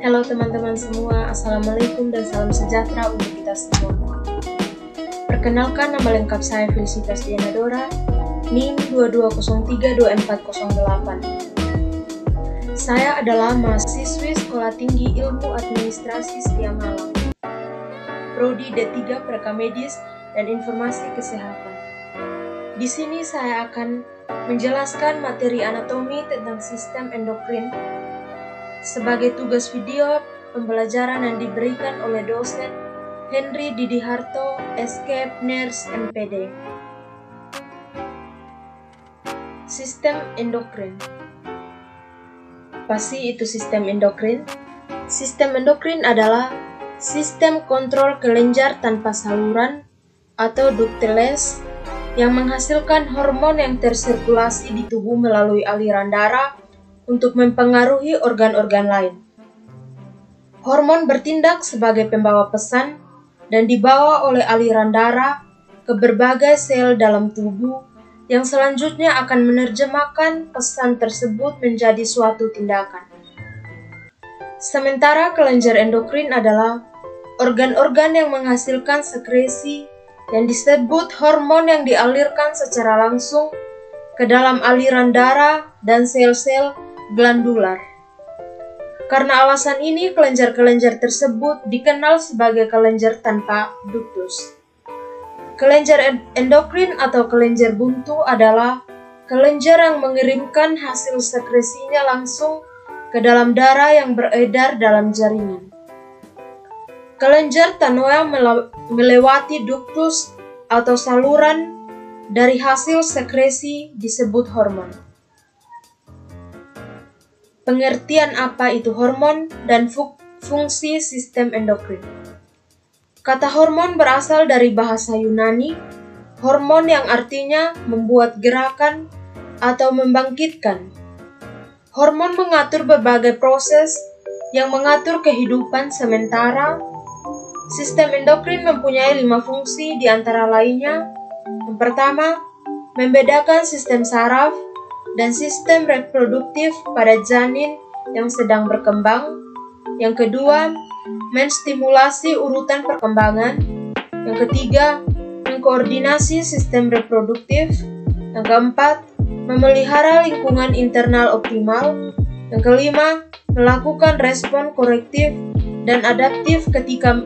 Halo teman-teman semua, Assalamualaikum dan salam sejahtera untuk kita semua. Perkenalkan, nama lengkap saya Felicitas Diana Dora, NIM 22032408. Saya adalah mahasiswi Sekolah Tinggi Ilmu Administrasi Setia Malang, Prodi D3 Prakamedis dan Informasi Kesehatan. Di sini saya akan menjelaskan materi anatomi tentang sistem endokrin sebagai tugas video pembelajaran yang diberikan oleh dosen Henry Didi Harto, SK Nurse MPD. Sistem endokrin. Apa sih itu sistem endokrin? Sistem endokrin adalah sistem kontrol kelenjar tanpa saluran atau ductless yang menghasilkan hormon yang tersirkulasi di tubuh melalui aliran darah untuk mempengaruhi organ-organ lain. Hormon bertindak sebagai pembawa pesan dan dibawa oleh aliran darah ke berbagai sel dalam tubuh yang selanjutnya akan menerjemahkan pesan tersebut menjadi suatu tindakan. Sementara kelenjar endokrin adalah organ-organ yang menghasilkan sekresi yang disebut hormon yang dialirkan secara langsung ke dalam aliran darah dan sel-sel glandular. Karena alasan ini, kelenjar-kelenjar tersebut dikenal sebagai kelenjar tanpa ductus. Kelenjar endokrin atau kelenjar buntu adalah kelenjar yang mengirimkan hasil sekresinya langsung ke dalam darah yang beredar dalam jaringan. Kelenjar tanpa melewati ductus atau saluran dari hasil sekresi disebut hormon. Pengertian apa itu hormon dan fungsi sistem endokrin. Kata hormon berasal dari bahasa Yunani, hormon yang artinya membuat gerakan atau membangkitkan. Hormon mengatur berbagai proses yang mengatur kehidupan sementara. Sistem endokrin mempunyai 5 fungsi di antara lainnya. Yang pertama, membedakan sistem saraf dan sistem reproduktif pada janin yang sedang berkembang. Yang kedua, menstimulasi urutan perkembangan. Yang ketiga, mengkoordinasi sistem reproduktif. Yang keempat, memelihara lingkungan internal optimal. Yang kelima, melakukan respon korektif dan adaptif ketika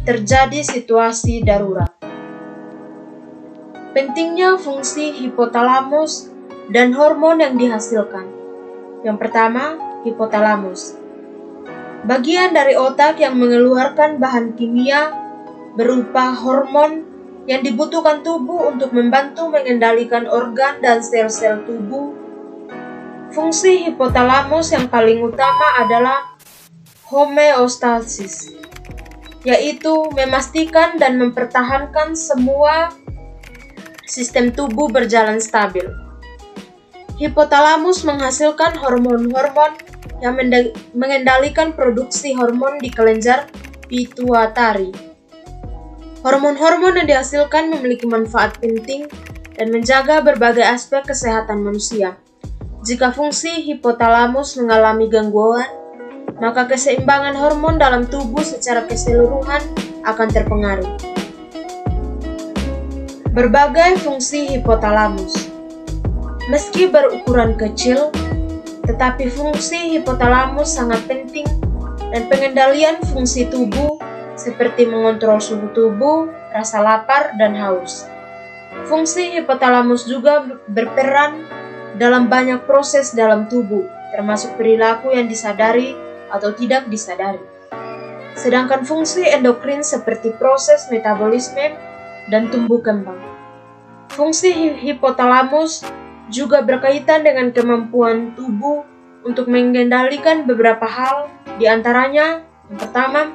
terjadi situasi darurat. Pentingnya fungsi hipotalamus dan hormon yang dihasilkan. Yang pertama, hipotalamus. Bagian dari otak yang mengeluarkan bahan kimia berupa hormon yang dibutuhkan tubuh untuk membantu mengendalikan organ dan sel-sel tubuh. Fungsi hipotalamus yang paling utama adalah homeostasis, yaitu memastikan dan mempertahankan semua sistem tubuh berjalan stabil. Hipotalamus menghasilkan hormon-hormon yang mengendalikan produksi hormon di kelenjar pituitari. Hormon-hormon yang dihasilkan memiliki manfaat penting dan menjaga berbagai aspek kesehatan manusia. Jika fungsi hipotalamus mengalami gangguan, maka keseimbangan hormon dalam tubuh secara keseluruhan akan terpengaruh. Berbagai fungsi hipotalamus. Meski berukuran kecil, tetapi fungsi hipotalamus sangat penting dan pengendalian fungsi tubuh seperti mengontrol suhu tubuh, rasa lapar, dan haus. Fungsi hipotalamus juga berperan dalam banyak proses dalam tubuh, termasuk perilaku yang disadari atau tidak disadari. Sedangkan fungsi endokrin seperti proses metabolisme dan tumbuh kembang. Fungsi hipotalamus juga berkaitan dengan kemampuan tubuh untuk mengendalikan beberapa hal, di antaranya yang pertama,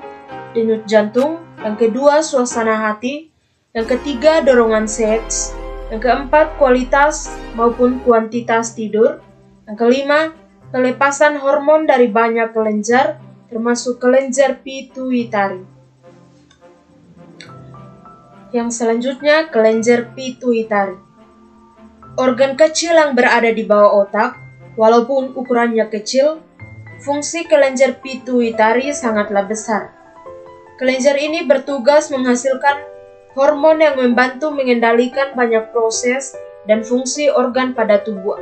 denyut jantung, yang kedua, suasana hati, yang ketiga, dorongan seks, yang keempat, kualitas maupun kuantitas tidur, yang kelima, pelepasan hormon dari banyak kelenjar, termasuk kelenjar pituitari. Yang selanjutnya, kelenjar pituitari. Organ kecil yang berada di bawah otak, walaupun ukurannya kecil, fungsi kelenjar pituitari sangatlah besar. Kelenjar ini bertugas menghasilkan hormon yang membantu mengendalikan banyak proses dan fungsi organ pada tubuh.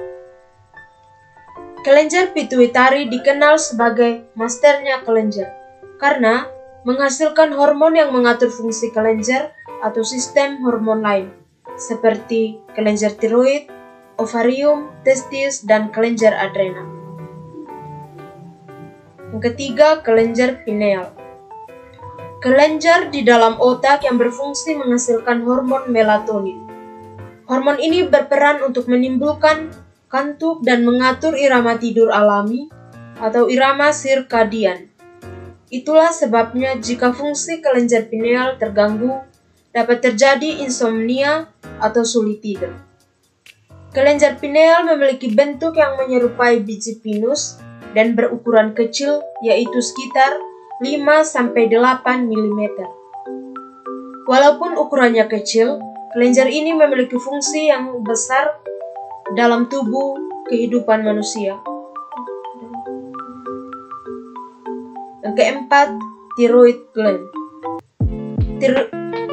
Kelenjar pituitari dikenal sebagai masternya kelenjar karena menghasilkan hormon yang mengatur fungsi kelenjar atau sistem hormon lain, seperti kelenjar tiroid, ovarium, testis, dan kelenjar adrenal. Yang ketiga, kelenjar pineal. Kelenjar di dalam otak yang berfungsi menghasilkan hormon melatonin. Hormon ini berperan untuk menimbulkan kantuk dan mengatur irama tidur alami atau irama sirkadian. Itulah sebabnya jika fungsi kelenjar pineal terganggu, dapat terjadi insomnia atau sulit tidur. Kelenjar pineal memiliki bentuk yang menyerupai biji pinus dan berukuran kecil, yaitu sekitar 5-8 mm. Walaupun ukurannya kecil, kelenjar ini memiliki fungsi yang besar dalam tubuh kehidupan manusia. Yang keempat, thyroid gland.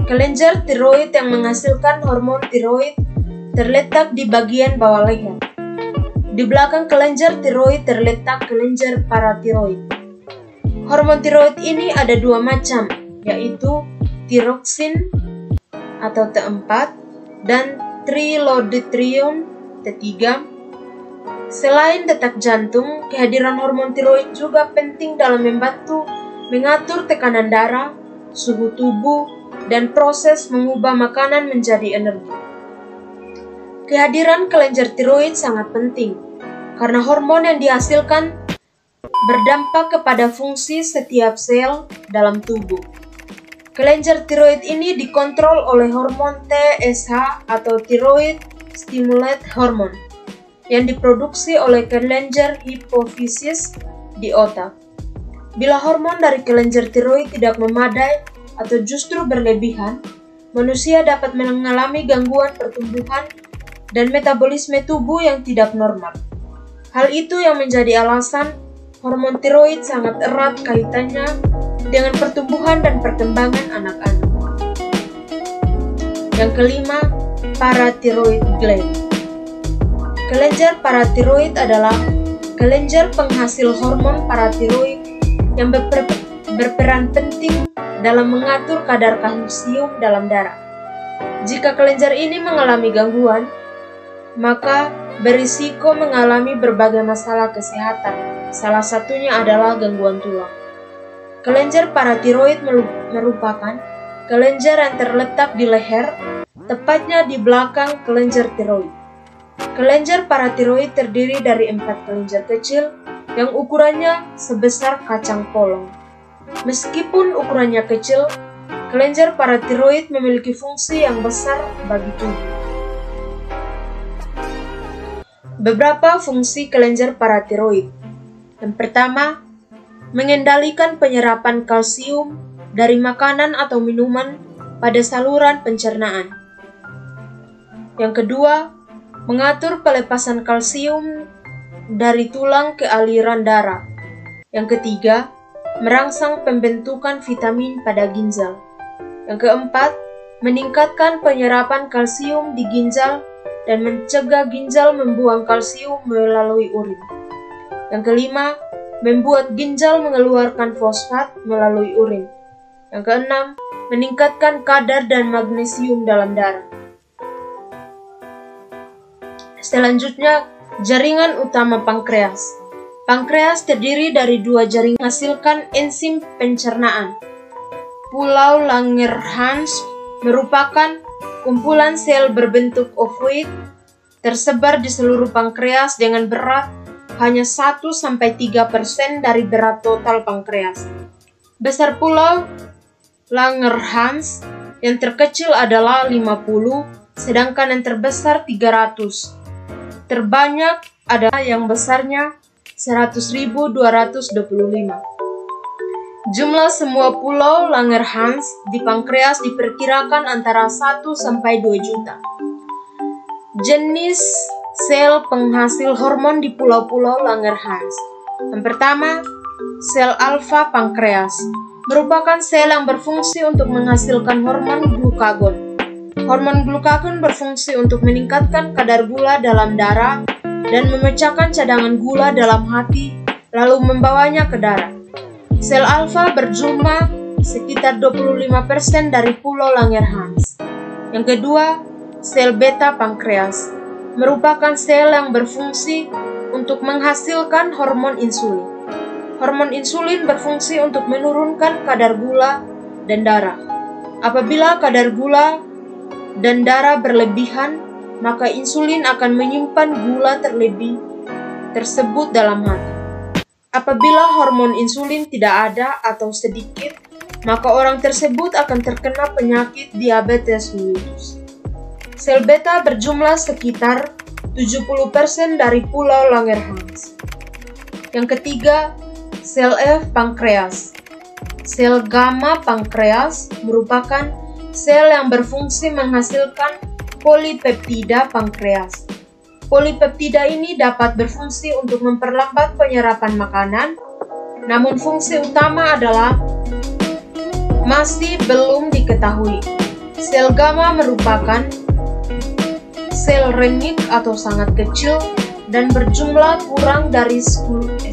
Kelenjar tiroid yang menghasilkan hormon tiroid terletak di bagian bawah leher. Di belakang kelenjar tiroid terletak kelenjar paratiroid. Hormon tiroid ini ada dua macam, yaitu tiroksin atau T4 dan trilodiptrium T3. Selain detak jantung, kehadiran hormon tiroid juga penting dalam membantu mengatur tekanan darah, suhu tubuh, dan proses mengubah makanan menjadi energi. Kehadiran kelenjar tiroid sangat penting karena hormon yang dihasilkan berdampak kepada fungsi setiap sel dalam tubuh. Kelenjar tiroid ini dikontrol oleh hormon TSH atau thyroid stimulate hormone yang diproduksi oleh kelenjar hipofisis di otak. Bila hormon dari kelenjar tiroid tidak memadai atau justru berlebihan, manusia dapat mengalami gangguan pertumbuhan dan metabolisme tubuh yang tidak normal. Hal itu yang menjadi alasan hormon tiroid sangat erat kaitannya dengan pertumbuhan dan perkembangan anak-anak. Yang kelima, paratiroid gland. Kelenjar paratiroid adalah kelenjar penghasil hormon paratiroid yang berperan penting dalam mengatur kadar kalsium dalam darah. Jika kelenjar ini mengalami gangguan, maka berisiko mengalami berbagai masalah kesehatan. Salah satunya adalah gangguan tulang. Kelenjar paratiroid merupakan kelenjar yang terletak di leher, tepatnya di belakang kelenjar tiroid. Kelenjar paratiroid terdiri dari 4 kelenjar kecil yang ukurannya sebesar kacang polong. Meskipun ukurannya kecil, kelenjar paratiroid memiliki fungsi yang besar bagi tubuh. Beberapa fungsi kelenjar paratiroid. Yang pertama, mengendalikan penyerapan kalsium dari makanan atau minuman pada saluran pencernaan. Yang kedua, mengatur pelepasan kalsium dari tulang ke aliran darah. Yang ketiga, merangsang pembentukan vitamin pada ginjal. Yang keempat, meningkatkan penyerapan kalsium di ginjal dan mencegah ginjal membuang kalsium melalui urin. Yang kelima, membuat ginjal mengeluarkan fosfat melalui urin. Yang keenam, meningkatkan kadar dan magnesium dalam darah. Selanjutnya, jaringan utama pankreas. Pankreas terdiri dari 2 jaringan menghasilkan enzim pencernaan. Pulau Langerhans merupakan kumpulan sel berbentuk ovoid tersebar di seluruh pankreas dengan berat hanya 1-3% dari berat total pankreas. Besar pulau Langerhans yang terkecil adalah 50, sedangkan yang terbesar 300. Terbanyak adalah yang besarnya 100.225. Jumlah semua pulau Langerhans di pankreas diperkirakan antara 1-2 juta. Jenis sel penghasil hormon di pulau-pulau Langerhans. Yang pertama, sel alfa pankreas merupakan sel yang berfungsi untuk menghasilkan hormon glukagon. Hormon glukagon berfungsi untuk meningkatkan kadar gula dalam darah dan memecahkan cadangan gula dalam hati, lalu membawanya ke darah. Sel alfa berjumlah sekitar 25% dari pulau Langerhans. Yang kedua, sel beta pankreas merupakan sel yang berfungsi untuk menghasilkan hormon insulin. Hormon insulin berfungsi untuk menurunkan kadar gula dan darah. Apabila kadar gula dan darah berlebihan, maka insulin akan menyimpan gula terlebih tersebut dalam hati. Apabila hormon insulin tidak ada atau sedikit, maka orang tersebut akan terkena penyakit diabetes mellitus. Sel beta berjumlah sekitar 70% dari pulau Langerhans. Yang ketiga, sel F pankreas. Sel gamma pankreas merupakan sel yang berfungsi menghasilkan polipeptida pankreas. Polipeptida ini dapat berfungsi untuk memperlambat penyerapan makanan, namun fungsi utama adalah masih belum diketahui. Sel gamma merupakan sel remik atau sangat kecil dan berjumlah kurang dari 1%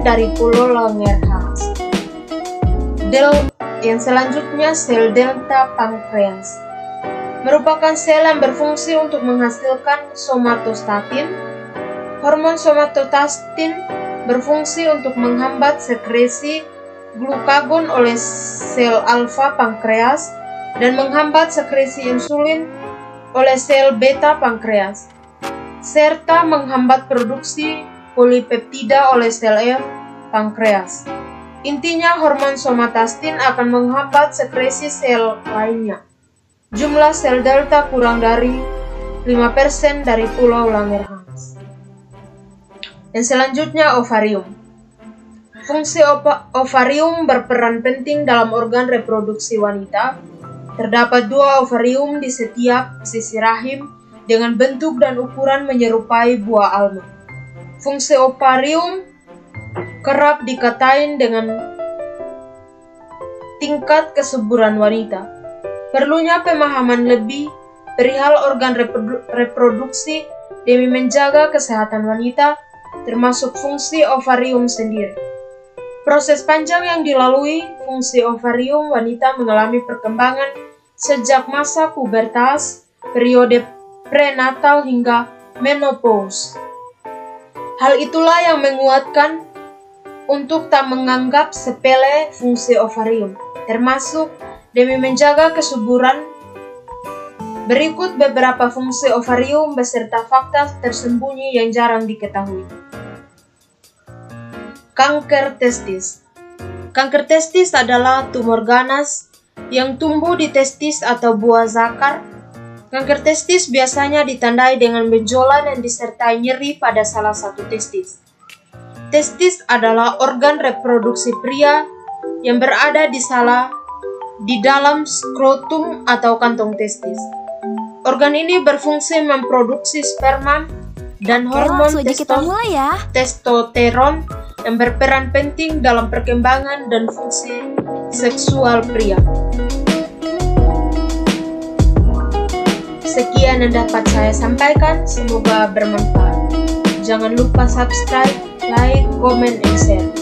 dari pulau Langerhans. Yang selanjutnya, sel delta pankreas merupakan sel yang berfungsi untuk menghasilkan somatostatin. Hormon somatostatin berfungsi untuk menghambat sekresi glukagon oleh sel alfa pankreas dan menghambat sekresi insulin oleh sel beta pankreas, serta menghambat produksi polipeptida oleh sel F pankreas. Intinya, hormon somatostatin akan menghambat sekresi sel lainnya. Jumlah sel delta kurang dari 5% dari pulau Langerhans. Yang selanjutnya, ovarium. Fungsi ovarium berperan penting dalam organ reproduksi wanita. Terdapat 2 ovarium di setiap sisi rahim dengan bentuk dan ukuran menyerupai buah almond. Fungsi ovarium kerap dikaitan dengan tingkat kesuburan wanita. Perlunya pemahaman lebih perihal organ reproduksi demi menjaga kesehatan wanita, termasuk fungsi ovarium sendiri. Proses panjang yang dilalui fungsi ovarium wanita mengalami perkembangan sejak masa pubertas, periode prenatal hingga menopause. Hal itulah yang menguatkan untuk tak menganggap sepele fungsi ovarium, termasuk demi menjaga kesuburan. Berikut beberapa fungsi ovarium beserta fakta tersembunyi yang jarang diketahui. Kanker testis. Kanker testis adalah tumor ganas yang tumbuh di testis atau buah zakar. Kanker testis biasanya ditandai dengan benjolan yang disertai nyeri pada salah satu testis. Testis adalah organ reproduksi pria yang berada di dalam skrotum atau kantong testis. Organ ini berfungsi memproduksi sperma dan hormon testosteron yang berperan penting dalam perkembangan dan fungsi seksual pria. Sekian yang dapat saya sampaikan, semoga bermanfaat. Jangan lupa subscribe, like, comment, and share.